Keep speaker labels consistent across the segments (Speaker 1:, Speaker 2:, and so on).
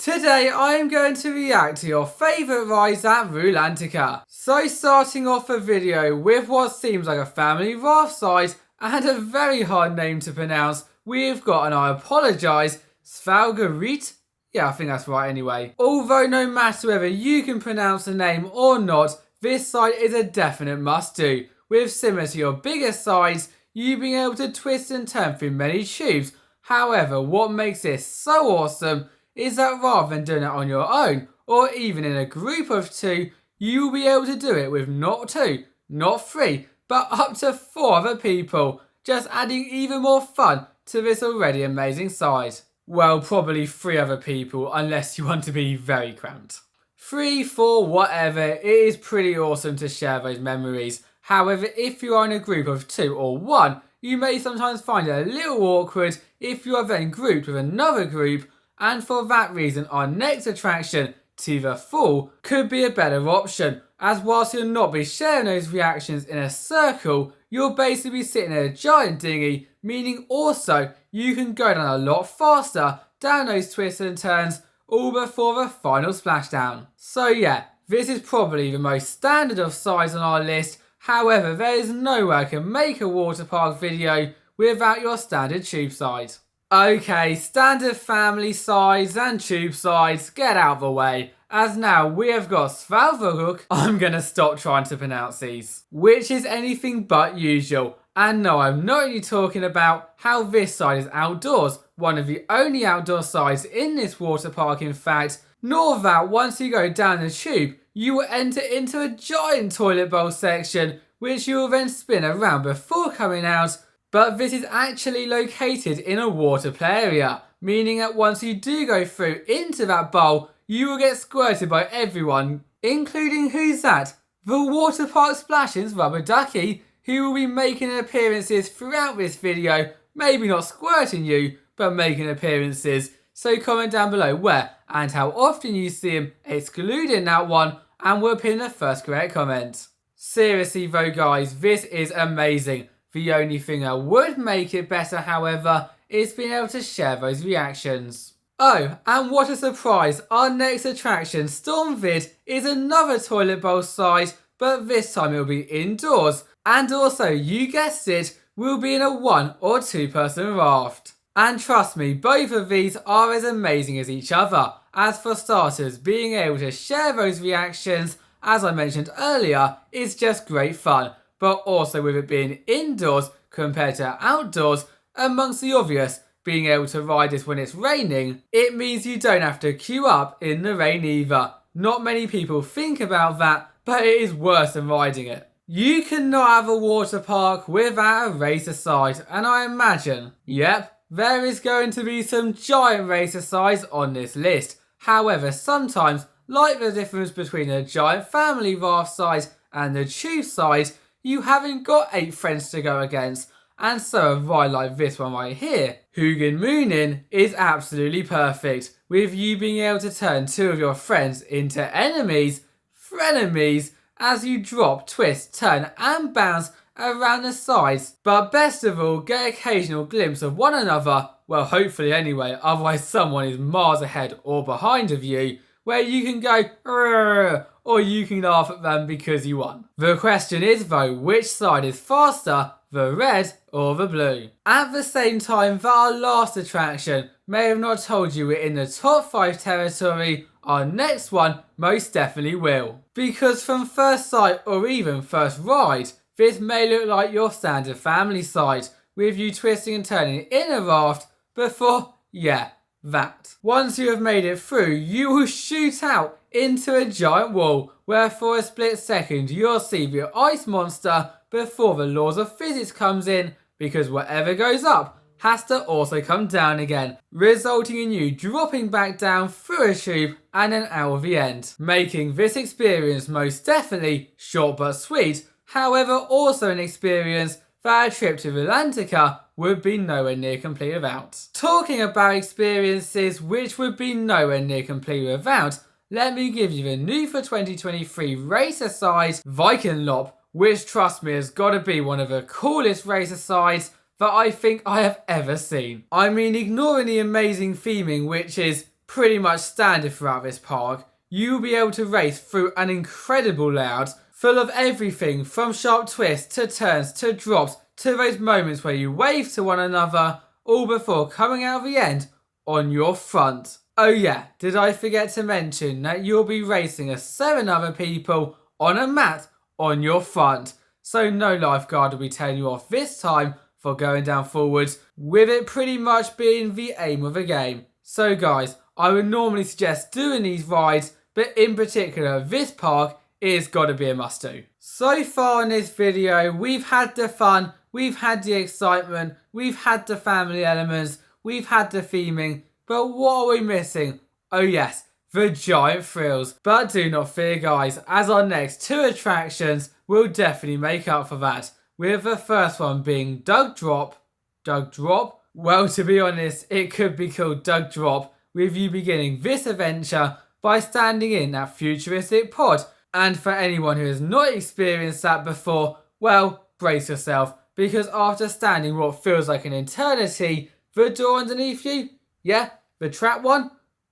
Speaker 1: Today I am going to react to your favourite rides at Rulantica. So starting off the video with what seems like a family raft side and a very hard name to pronounce, we've got, and I apologise, Svalgur Rytt? Yeah, I think that's right anyway. Although no matter whether you can pronounce the name or not, this side is a definite must do, with similar to your bigger sides, you being able to twist and turn through many tubes. However, what makes this so awesome is that rather than doing it on your own, or even in a group of two, you will be able to do it with not two, not three, but up to 4 other people, just adding even more fun to this already amazing side. Well, probably 3 other people, unless you want to be very cramped. 3, 4, whatever, it is pretty awesome to share those memories. However, if you are in a group of 2 or 1, you may sometimes find it a little awkward if you are then grouped with another group, and for that reason our next attraction, Två Fall, could be a better option, as whilst you'll not be sharing those reactions in a circle, you'll basically be sitting in a giant dinghy, meaning also you can go down a lot faster down those twists and turns, all before the final splashdown. So yeah, this is probably the most standard of sides on our list. However, there is no way I can make a water park video without your standard tube side. Okay, standard family sides and tube sides, get out of the way, as now we have got Svalgur Rytt, I'm gonna stop trying to pronounce these, which is anything but usual. And no, I'm not only talking about how this side is outdoors, one of the only outdoor sides in this water park in fact, nor that once you go down the tube, you will enter into a giant toilet bowl section, which you will then spin around before coming out. But this is actually located in a water play area, meaning that once you do go through into that bowl, you will get squirted by everyone, including who's that? The water park Splashin's rubber ducky, who will be making appearances throughout this video, maybe not squirting you, but making appearances. So comment down below where and how often you see him, excluding that one, and we'll pin the first correct comment. Seriously though guys, this is amazing. The only thing that would make it better, however, is being able to share those reactions. Oh, and what a surprise, our next attraction, Stormvind, is another toilet bowl side, but this time it will be indoors. And also, you guessed it, we'll be in a 1 or 2 person raft. And trust me, both of these are as amazing as each other. As for starters, being able to share those reactions, as I mentioned earlier, is just great fun. But also with it being indoors compared to outdoors, amongst the obvious, being able to ride this when it's raining, it means you don't have to queue up in the rain either. Not many people think about that, but it is worse than riding it. You cannot have a water park without a racer side, and I imagine, yep, there is going to be some giant racer sides on this list. However, sometimes, like the difference between a giant family raft side and the tube side, you haven't got 8 friends to go against, and so a ride like this one right here, Hugin Munin, is absolutely perfect, with you being able to turn 2 of your friends into enemies, frenemies, as you drop, twist, turn and bounce around the sides, but best of all, get occasional glimpse of one another, well hopefully anyway, otherwise someone is miles ahead or behind of you, where you can go "Rrr," or you can laugh at them because you won. The question is though, which side is faster, the red or the blue? At the same time that our last attraction may have not told you we're in the top 5 territory, our next one most definitely will. Because from first sight or even first ride, this may look like your standard family side, with you twisting and turning in a raft before, yeah, that. Once you have made it through, you will shoot out into a giant wall, where for a split second you'll see the ice monster before the laws of physics comes in, because whatever goes up has to also come down again, resulting in you dropping back down through a tube and then out of the end, making this experience most definitely short but sweet, however also an experience that a trip to Rulantica would be nowhere near complete without. Talking about experiences which would be nowhere near complete without, let me give you the new for 2023 racer side, Vikingløp, which trust me has got to be one of the coolest racer sides that I think I have ever seen. I mean, ignoring the amazing theming which is pretty much standard throughout this park. You'll be able to race through an incredible layout full of everything from sharp twists to turns to drops to those moments where you wave to one another, all before coming out of the end on your front. Oh yeah, did I forget to mention that you'll be racing as 7 other people on a mat on your front, so no lifeguard will be telling you off this time for going down forwards, with it pretty much being the aim of the game. So guys, I would normally suggest doing these rides, but in particular this park is gotta be a must do. So far in this video, we've had the fun, we've had the excitement, we've had the family elements, we've had the theming, but what are we missing? Oh yes, the giant thrills. But do not fear guys, as our next 2 attractions will definitely make up for that, with the first one being Dugdrob. Dugdrob? Well, to be honest, it could be called Dugdrob, with you beginning this adventure by standing in that futuristic pod. And for anyone who has not experienced that before, well, brace yourself, because after standing what feels like an eternity, the door underneath you, yeah, the trap one,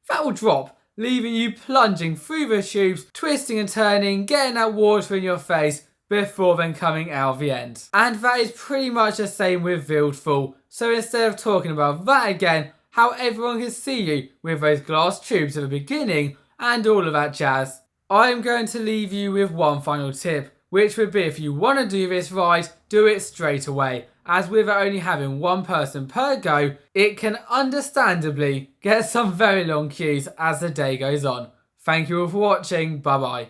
Speaker 1: that will drop, leaving you plunging through the tubes, twisting and turning, getting that water in your face, before then coming out the end. And that is pretty much the same with Vildfål, so instead of talking about that again, how everyone can see you with those glass tubes at the beginning and all of that jazz, I am going to leave you with one final tip, which would be if you want to do this ride, do it straight away, as with it only having 1 person per go, it can understandably get some very long queues as the day goes on. Thank you all for watching, bye bye.